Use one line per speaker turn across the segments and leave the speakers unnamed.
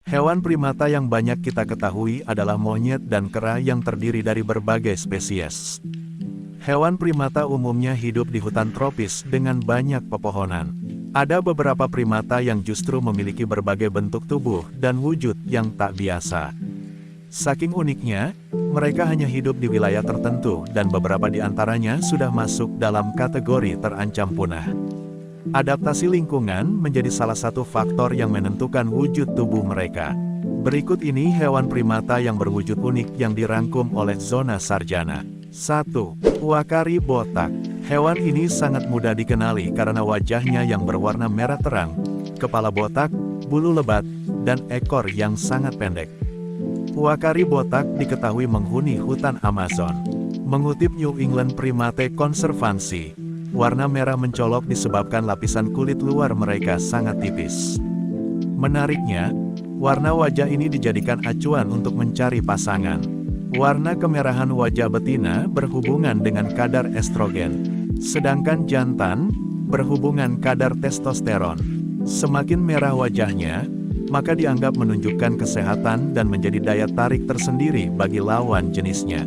Hewan primata yang banyak kita ketahui adalah monyet dan kera yang terdiri dari berbagai spesies. Hewan primata umumnya hidup di hutan tropis dengan banyak pepohonan. Ada beberapa primata yang justru memiliki berbagai bentuk tubuh dan wujud yang tak biasa. Saking uniknya, mereka hanya hidup di wilayah tertentu dan beberapa di antaranya sudah masuk dalam kategori terancam punah. Adaptasi lingkungan menjadi salah satu faktor yang menentukan wujud tubuh mereka. Berikut ini hewan primata yang berwujud unik yang dirangkum oleh Zona Sarjana. 1. Uakari botak. Hewan ini sangat mudah dikenali karena wajahnya yang berwarna merah terang, kepala botak, bulu lebat, dan ekor yang sangat pendek. Uakari botak diketahui menghuni hutan Amazon. Mengutip New England Primate Conservancy, warna merah mencolok disebabkan lapisan kulit luar mereka sangat tipis. Menariknya, warna wajah ini dijadikan acuan untuk mencari pasangan. Warna kemerahan wajah betina berhubungan dengan kadar estrogen, sedangkan jantan berhubungan kadar testosteron. Semakin merah wajahnya, maka dianggap menunjukkan kesehatan dan menjadi daya tarik tersendiri bagi lawan jenisnya.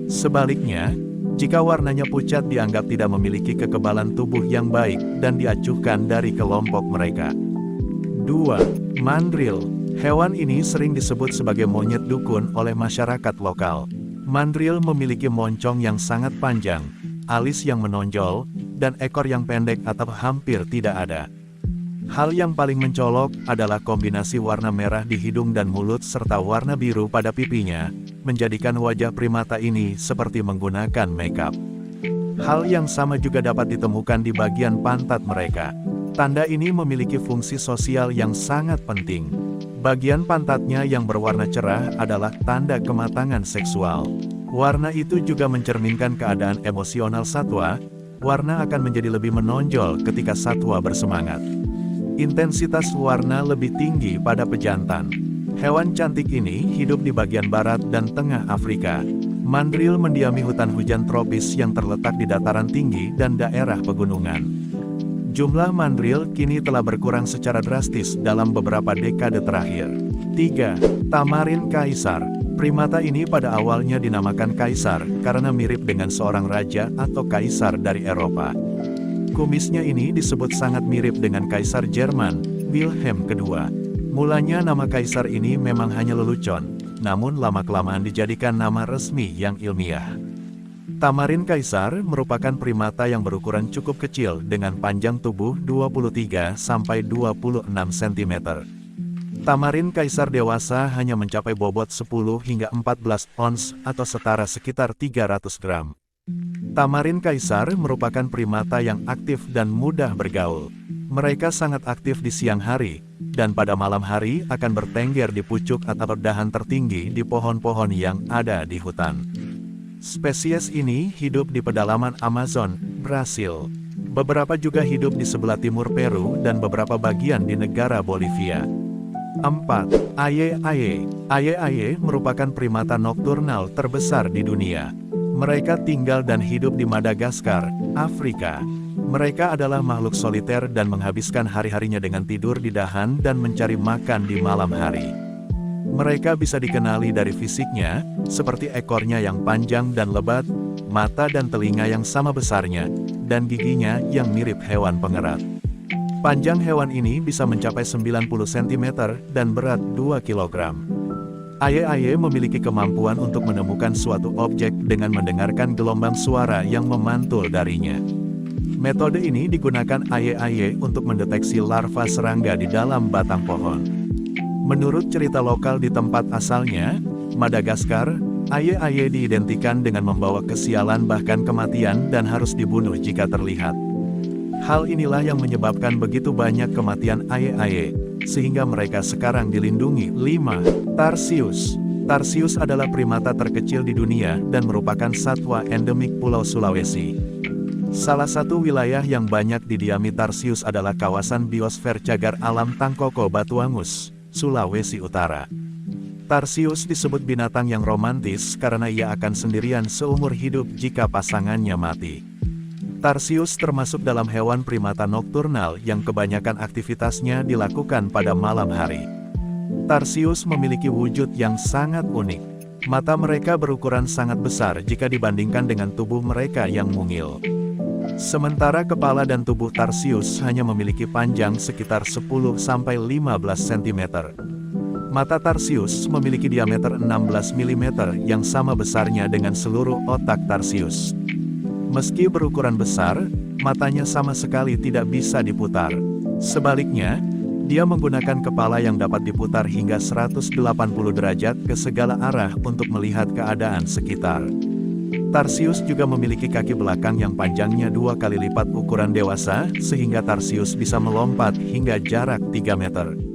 Sebaliknya, jika warnanya pucat dianggap tidak memiliki kekebalan tubuh yang baik dan diacuhkan dari kelompok mereka. 2. Mandrill. Hewan ini sering disebut sebagai monyet dukun oleh masyarakat lokal. Mandrill memiliki moncong yang sangat panjang, alis yang menonjol, dan ekor yang pendek atau hampir tidak ada. Hal yang paling mencolok adalah kombinasi warna merah di hidung dan mulut serta warna biru pada pipinya, menjadikan wajah primata ini seperti menggunakan makeup. Hal yang sama juga dapat ditemukan di bagian pantat mereka. Tanda ini memiliki fungsi sosial yang sangat penting. Bagian pantatnya yang berwarna cerah adalah tanda kematangan seksual. Warna itu juga mencerminkan keadaan emosional satwa. Warna akan menjadi lebih menonjol ketika satwa bersemangat. Intensitas warna lebih tinggi pada pejantan. Hewan cantik ini hidup di bagian barat dan tengah Afrika. Mandrill mendiami hutan hujan tropis yang terletak di dataran tinggi dan daerah pegunungan. Jumlah mandrill kini telah berkurang secara drastis dalam beberapa dekade terakhir. 3. Tamarin kaisar. Primata ini pada awalnya dinamakan kaisar karena mirip dengan seorang raja atau kaisar dari Eropa. Kumisnya ini disebut sangat mirip dengan Kaisar Jerman, Wilhelm II. Mulanya nama kaisar ini memang hanya lelucon, namun lama-kelamaan dijadikan nama resmi yang ilmiah. Tamarin kaisar merupakan primata yang berukuran cukup kecil dengan panjang tubuh 23-26 cm. Tamarin kaisar dewasa hanya mencapai bobot 10 hingga 14 ons atau setara sekitar 300 gram. Tamarin kaisar merupakan primata yang aktif dan mudah bergaul. Mereka sangat aktif di siang hari, dan pada malam hari akan bertengger di pucuk atau dahan tertinggi di pohon-pohon yang ada di hutan. Spesies ini hidup di pedalaman Amazon, Brasil. Beberapa juga hidup di sebelah timur Peru dan beberapa bagian di negara Bolivia. 4. Aye-aye. Aye-aye merupakan primata nokturnal terbesar di dunia. Mereka tinggal dan hidup di Madagaskar, Afrika. Mereka adalah makhluk soliter dan menghabiskan hari-harinya dengan tidur di dahan dan mencari makan di malam hari. Mereka bisa dikenali dari fisiknya, seperti ekornya yang panjang dan lebat, mata dan telinga yang sama besarnya, dan giginya yang mirip hewan pengerat. Panjang hewan ini bisa mencapai 90 cm dan berat 2 kg. Aye-aye memiliki kemampuan untuk menemukan suatu objek dengan mendengarkan gelombang suara yang memantul darinya. Metode ini digunakan aye-aye untuk mendeteksi larva serangga di dalam batang pohon. Menurut cerita lokal di tempat asalnya, Madagaskar, aye-aye diidentikan dengan membawa kesialan bahkan kematian dan harus dibunuh jika terlihat. Hal inilah yang menyebabkan begitu banyak kematian aye-aye, sehingga mereka sekarang dilindungi. 5. Tarsius. Tarsius adalah primata terkecil di dunia dan merupakan satwa endemik Pulau Sulawesi. Salah satu wilayah yang banyak didiami tarsius adalah kawasan biosfer cagar alam Tangkoko Batuangus, Sulawesi Utara. Tarsius disebut binatang yang romantis karena ia akan sendirian seumur hidup jika pasangannya mati. Tarsius termasuk dalam hewan primata nokturnal yang kebanyakan aktivitasnya dilakukan pada malam hari. Tarsius memiliki wujud yang sangat unik. Mata mereka berukuran sangat besar jika dibandingkan dengan tubuh mereka yang mungil. Sementara kepala dan tubuh Tarsius hanya memiliki panjang sekitar 10-15 cm. Mata Tarsius memiliki diameter 16 mm yang sama besarnya dengan seluruh otak Tarsius. Meski berukuran besar, matanya sama sekali tidak bisa diputar. Sebaliknya, dia menggunakan kepala yang dapat diputar hingga 180 derajat ke segala arah untuk melihat keadaan sekitar. Tarsius juga memiliki kaki belakang yang panjangnya 2 kali lipat ukuran dewasa, sehingga Tarsius bisa melompat hingga jarak 3 meter.